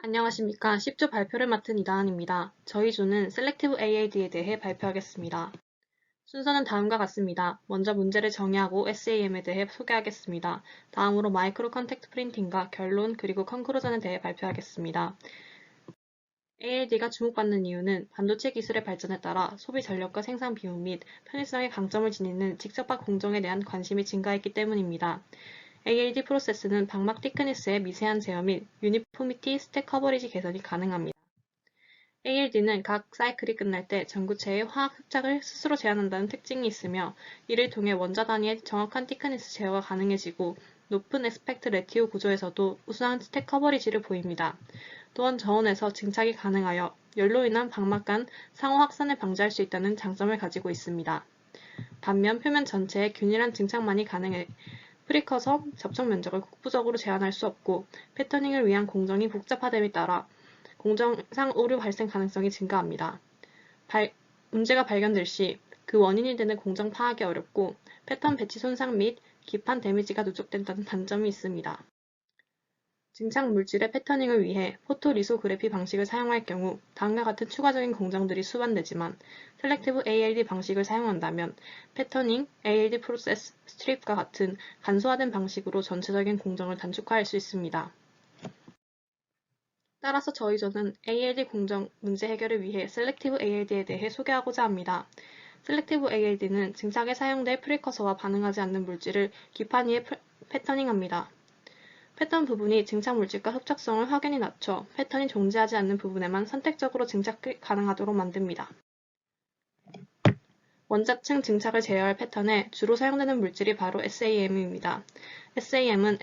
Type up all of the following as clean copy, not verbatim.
안녕하십니까. 10조 발표를 맡은 이다은입니다. 저희 조는 Selective ALD에 대해 발표하겠습니다. 순서는 다음과 같습니다. 먼저 문제를 정의하고 SAM에 대해 소개하겠습니다. 다음으로 마이크로 컨택트 프린팅과 결론 그리고 컨크루전에 대해 발표하겠습니다. ALD가 주목받는 이유는 반도체 기술의 발전에 따라 소비 전력과 생산 비용 및 편의성의 강점을 지니는 직접화 공정에 대한 관심이 증가했기 때문입니다. ALD 프로세스는 방막 티크니스의 미세한 제어 및 유니포미티 스택 커버리지 개선이 가능합니다. ALD는 각 사이클이 끝날 때 전구체의 화학 흡착을 스스로 제한한다는 특징이 있으며 이를 통해 원자 단위의 정확한 티크니스 제어가 가능해지고 높은 에스펙트 레티오 구조에서도 우수한 스택 커버리지를 보입니다. 또한 저온에서 증착이 가능하여 열로 인한 방막 간 상호 확산을 방지할 수 있다는 장점을 가지고 있습니다. 반면 표면 전체에 균일한 증착만이 가능해 프리커서 접촉 면적을 국부적으로 제한할 수 없고 패터닝을 위한 공정이 복잡화됨에 따라 공정상 오류 발생 가능성이 증가합니다. 문제가 발견될 시 그 원인이 되는 공정 파악이 어렵고 패턴 배치 손상 및 기판 데미지가 누적된다는 단점이 있습니다. 증착 물질의 패터닝을 위해 포토리소그래피 방식을 사용할 경우 다음과 같은 추가적인 공정들이 수반되지만 셀렉티브 ALD 방식을 사용한다면 패터닝, ALD 프로세스, 스트립과 같은 간소화된 방식으로 전체적인 공정을 단축화할 수 있습니다. 따라서 저희 조는 ALD 공정 문제 해결을 위해 셀렉티브 ALD에 대해 소개하고자 합니다. 셀렉티브 ALD는 증착에 사용될 프리커서와 반응하지 않는 물질을 기판 위에 패터닝합니다. 패턴 부분이 증착 물질과 흡착성을 확연히 낮춰 패턴이 존재하지 않는 부분에만 선택적으로 증착이 가능하도록 만듭니다. 원자층 증착을 제어할 패턴에 주로 사용되는 물질이 바로 SAM입니다. SAM은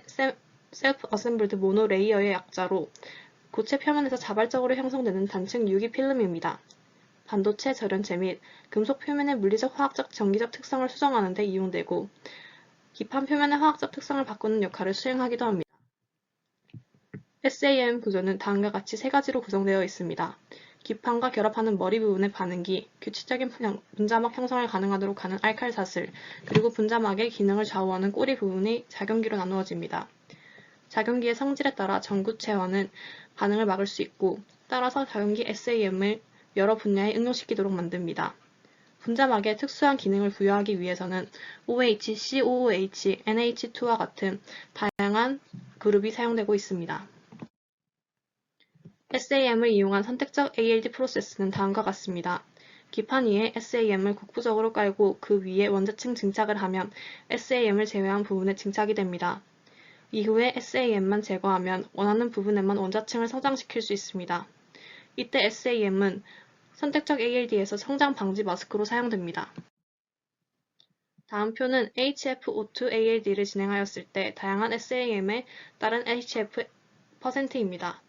셀프 어셈블드 모노 레이어의 약자로 고체 표면에서 자발적으로 형성되는 단층 유기 필름입니다. 반도체 절연체 및 금속 표면의 물리적, 화학적, 전기적 특성을 수정하는 데 이용되고 기판 표면의 화학적 특성을 바꾸는 역할을 수행하기도 합니다. SAM 구조는 다음과 같이 세 가지로 구성되어 있습니다. 기판과 결합하는 머리 부분의 반응기, 규칙적인 분자막 형성을 가능하도록 하는 알칼사슬, 그리고 분자막의 기능을 좌우하는 꼬리 부분이 작용기로 나누어집니다. 작용기의 성질에 따라 전구체와는 반응을 막을 수 있고 따라서 작용기 SAM을 여러 분야에 응용시키도록 만듭니다. 분자막에 특수한 기능을 부여하기 위해서는 OH, COOH, NH2와 같은 다양한 그룹이 사용되고 있습니다. SAM을 이용한 선택적 ALD 프로세스는 다음과 같습니다. 기판 위에 SAM을 국부적으로 깔고 그 위에 원자층 증착을 하면 SAM을 제외한 부분에 증착이 됩니다. 이후에 SAM만 제거하면 원하는 부분에만 원자층을 성장시킬 수 있습니다. 이때 SAM은 선택적 ALD에서 성장 방지 마스크로 사용됩니다. 다음 표는 HFO2 ALD를 진행하였을 때 다양한 SAM에 따른 HF%입니다.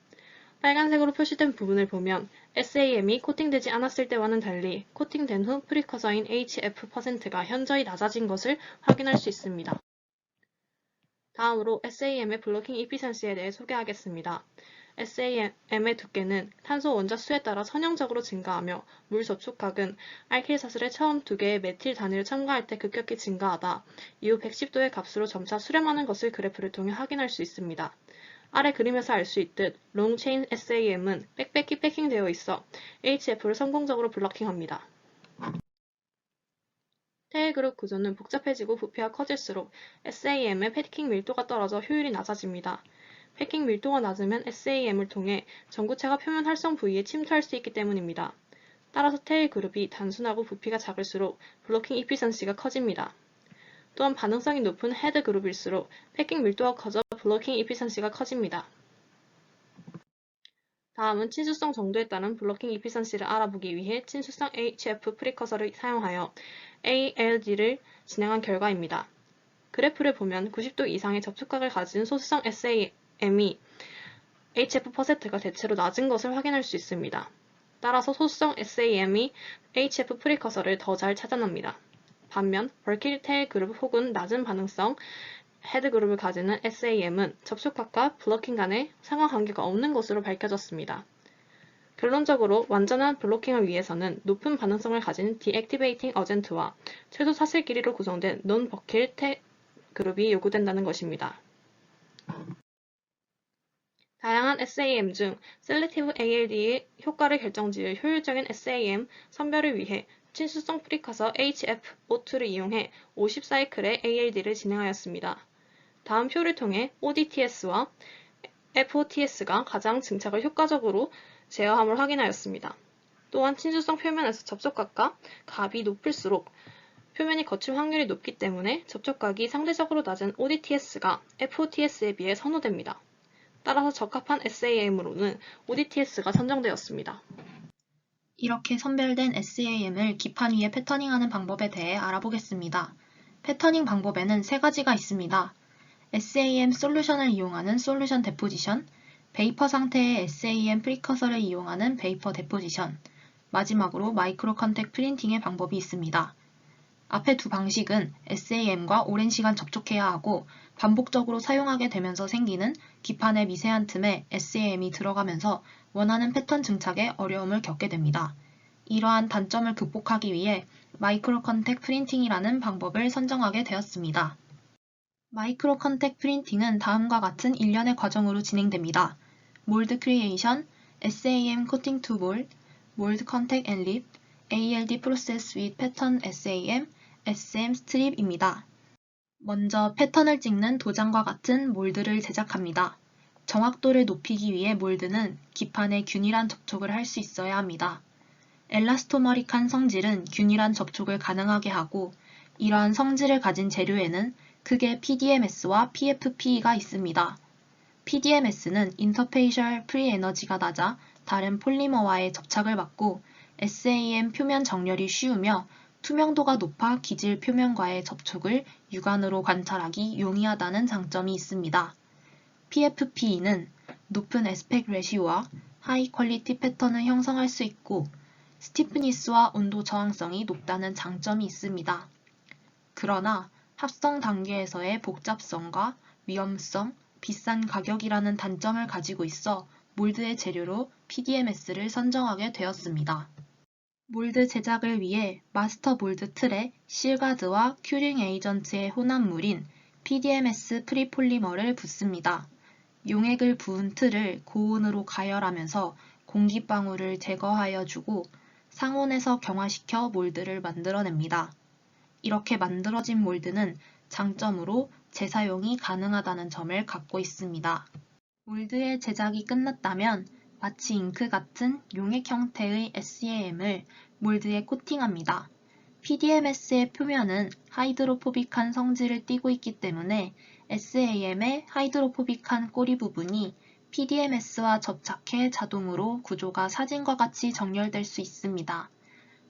빨간색으로 표시된 부분을 보면 SAM이 코팅되지 않았을 때와는 달리 코팅된 후 프리커서인 HF%가 현저히 낮아진 것을 확인할 수 있습니다. 다음으로 SAM의 블로킹 이피션시에 대해 소개하겠습니다. SAM의 두께는 탄소 원자 수에 따라 선형적으로 증가하며 물 접촉각은 알킬사슬의 처음 2개의 메틸 단위를 첨가할 때 급격히 증가하다 이후 110도의 값으로 점차 수렴하는 것을 그래프를 통해 확인할 수 있습니다. 아래 그림에서 알 수 있듯 롱체인 SAM은 빽빽히 패킹되어 있어 HF를 성공적으로 블러킹합니다. 테일 그룹 구조는 복잡해지고 부피가 커질수록 SAM의 패킹 밀도가 떨어져 효율이 낮아집니다. 패킹 밀도가 낮으면 SAM을 통해 전구체가 표면 활성 부위에 침투할 수 있기 때문입니다. 따라서 테일 그룹이 단순하고 부피가 작을수록 블로킹 이피션시가 커집니다. 또한 반응성이 높은 헤드 그룹일수록 패킹 밀도가 커져 블로킹 이피션시가 커집니다. 다음은 친수성 정도에 따른 블로킹 이피션시를 알아보기 위해 친수성 HF 프리커서를 사용하여 ALD를 진행한 결과입니다. 그래프를 보면 90도 이상의 접촉각을 가진 소수성 SAM이 HF%가 대체로 낮은 것을 확인할 수 있습니다. 따라서 소수성 SAM이 HF 프리커서를 더 잘 차단합니다. 반면 벌킬 테일 그룹 혹은 낮은 반응성 헤드 그룹을 가지는 SAM은 접촉각과 블로킹 간의 상하관계가 없는 것으로 밝혀졌습니다. 결론적으로 완전한 블로킹을 위해서는 높은 반응성을 가진 디액티베이팅 어젠트와 최소 사슬 길이로 구성된 논-버킬 테 그룹이 요구된다는 것입니다. 다양한 SAM 중 셀렉티브 ALD의 효과를 결정지을 효율적인 SAM 선별을 위해 친수성 프리커서 HFO2를 이용해 50사이클의 ALD를 진행하였습니다. 다음 표를 통해 ODTS와 FOTS가 가장 증착을 효과적으로 제어함을 확인하였습니다. 또한 친수성 표면에서 접촉각과 값이 높을수록 표면이 거칠 확률이 높기 때문에 접촉각이 상대적으로 낮은 ODTS가 FOTS에 비해 선호됩니다. 따라서 적합한 SAM으로는 ODTS가 선정되었습니다. 이렇게 선별된 SAM을 기판 위에 패터닝하는 방법에 대해 알아보겠습니다. 패터닝 방법에는 세 가지가 있습니다. SAM 솔루션을 이용하는 솔루션 데포지션, 베이퍼 상태의 SAM 프리커서를 이용하는 베이퍼 데포지션, 마지막으로 마이크로 컨택 프린팅의 방법이 있습니다. 앞의 두 방식은 SAM과 오랜 시간 접촉해야 하고 반복적으로 사용하게 되면서 생기는 기판의 미세한 틈에 SAM이 들어가면서 원하는 패턴 증착에 어려움을 겪게 됩니다. 이러한 단점을 극복하기 위해 마이크로 컨택 프린팅이라는 방법을 선정하게 되었습니다. 마이크로 컨택 프린팅은 다음과 같은 일련의 과정으로 진행됩니다. 몰드 크리에이션, SAM 코팅 투 몰드, 몰드 컨택 앤 립, ALD 프로세스 with 패턴 SAM, SM 스트립입니다. 먼저 패턴을 찍는 도장과 같은 몰드를 제작합니다. 정확도를 높이기 위해 몰드는 기판에 균일한 접촉을 할 수 있어야 합니다. 엘라스토머릭한 성질은 균일한 접촉을 가능하게 하고 이러한 성질을 가진 재료에는 크게 PDMS와 PFP가 있습니다. PDMS는 인터페이셜 프리 에너지가 낮아 다른 폴리머와의 접착을 막고 SAM 표면 정렬이 쉬우며 투명도가 높아 기질 표면과의 접촉을 육안으로 관찰하기 용이하다는 장점이 있습니다. PFP는 높은 에스펙 레시오와 하이 퀄리티 패턴을 형성할 수 있고 스티프니스와 온도 저항성이 높다는 장점이 있습니다. 그러나 합성 단계에서의 복잡성과 위험성, 비싼 가격이라는 단점을 가지고 있어 몰드의 재료로 PDMS를 선정하게 되었습니다. 몰드 제작을 위해 마스터 몰드 틀에 실가드와 큐링 에이전트의 혼합물인 PDMS 프리폴리머를 붓습니다. 용액을 부은 틀을 고온으로 가열하면서 공기방울을 제거하여 주고 상온에서 경화시켜 몰드를 만들어냅니다. 이렇게 만들어진 몰드는 장점으로 재사용이 가능하다는 점을 갖고 있습니다. 몰드의 제작이 끝났다면 마치 잉크 같은 용액 형태의 SAM을 몰드에 코팅합니다. PDMS의 표면은 하이드로포빅한 성질을 띠고 있기 때문에 SAM의 하이드로포빅한 꼬리 부분이 PDMS와 접착해 자동으로 구조가 사진과 같이 정렬될 수 있습니다.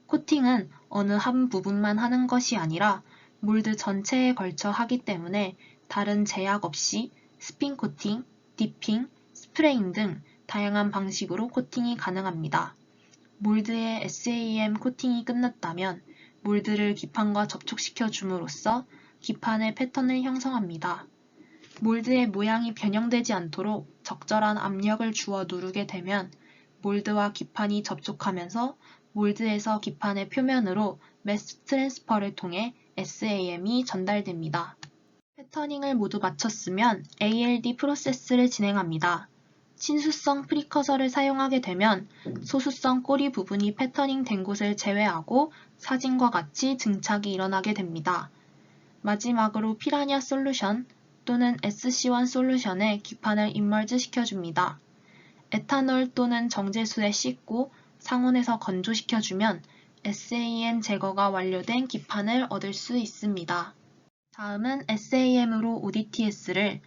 코팅은 어느 한 부분만 하는 것이 아니라 몰드 전체에 걸쳐 하기 때문에 다른 제약 없이 스핀 코팅, 디핑, 스프레잉 등 다양한 방식으로 코팅이 가능합니다. 몰드의 SAM 코팅이 끝났다면 몰드를 기판과 접촉시켜 줌으로써 기판의 패턴을 형성합니다. 몰드의 모양이 변형되지 않도록 적절한 압력을 주어 누르게 되면 몰드와 기판이 접촉하면서 몰드에서 기판의 표면으로 매스 트랜스퍼를 통해 SAM이 전달됩니다. 패터닝을 모두 마쳤으면 ALD 프로세스를 진행합니다. 친수성 프리커서를 사용하게 되면 소수성 꼬리 부분이 패터닝 된 곳을 제외하고 사진과 같이 증착이 일어나게 됩니다. 마지막으로 피라냐 솔루션 또는 SC1 솔루션에 기판을 임멀즈 시켜줍니다. 에탄올 또는 정제수에 씻고 상온에서 건조시켜주면 SAM 제거가 완료된 기판을 얻을 수 있습니다. 다음은 SAM으로 ODTS를,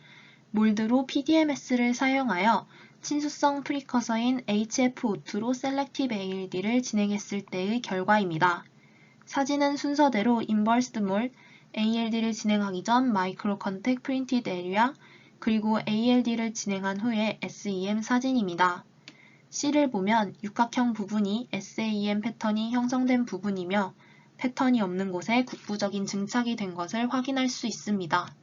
몰드로 PDMS를 사용하여 친수성 프리커서인 HFO2로 셀렉티브 ALD를 진행했을 때의 결과입니다. 사진은 순서대로 인버스드 몰, ALD를 진행하기 전 마이크로 컨택 프린티드 에리아, 그리고 ALD를 진행한 후에 SEM 사진입니다. C를 보면 육각형 부분이 SAM 패턴이 형성된 부분이며 패턴이 없는 곳에 국부적인 증착이 된 것을 확인할 수 있습니다.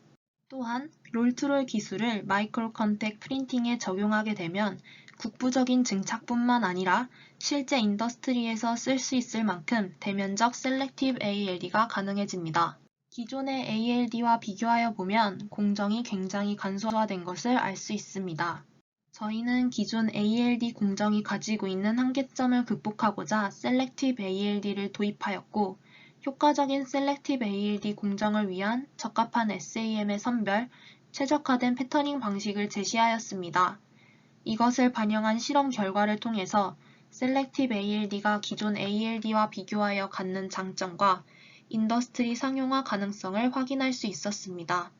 또한 롤투롤 기술을 마이크로 컨택 프린팅에 적용하게 되면 국부적인 증착뿐만 아니라 실제 인더스트리에서 쓸 수 있을 만큼 대면적 셀렉티브 ALD가 가능해집니다. 기존의 ALD와 비교하여 보면 공정이 굉장히 간소화된 것을 알 수 있습니다. 저희는 기존 ALD 공정이 가지고 있는 한계점을 극복하고자 Selective ALD를 도입하였고, 효과적인 Selective ALD 공정을 위한 적합한 SAM의 선별, 최적화된 패터닝 방식을 제시하였습니다. 이것을 반영한 실험 결과를 통해서 Selective ALD가 기존 ALD와 비교하여 갖는 장점과 인더스트리 상용화 가능성을 확인할 수 있었습니다.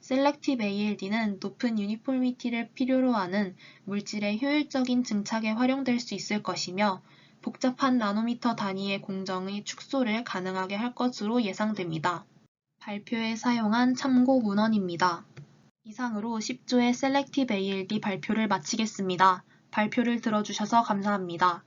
Selective ALD는 높은 유니폼리티를 필요로 하는 물질의 효율적인 증착에 활용될 수 있을 것이며, 복잡한 나노미터 단위의 공정의 축소를 가능하게 할 것으로 예상됩니다. 발표에 사용한 참고 문헌입니다. 이상으로 10조의 Selective ALD 발표를 마치겠습니다. 발표를 들어주셔서 감사합니다.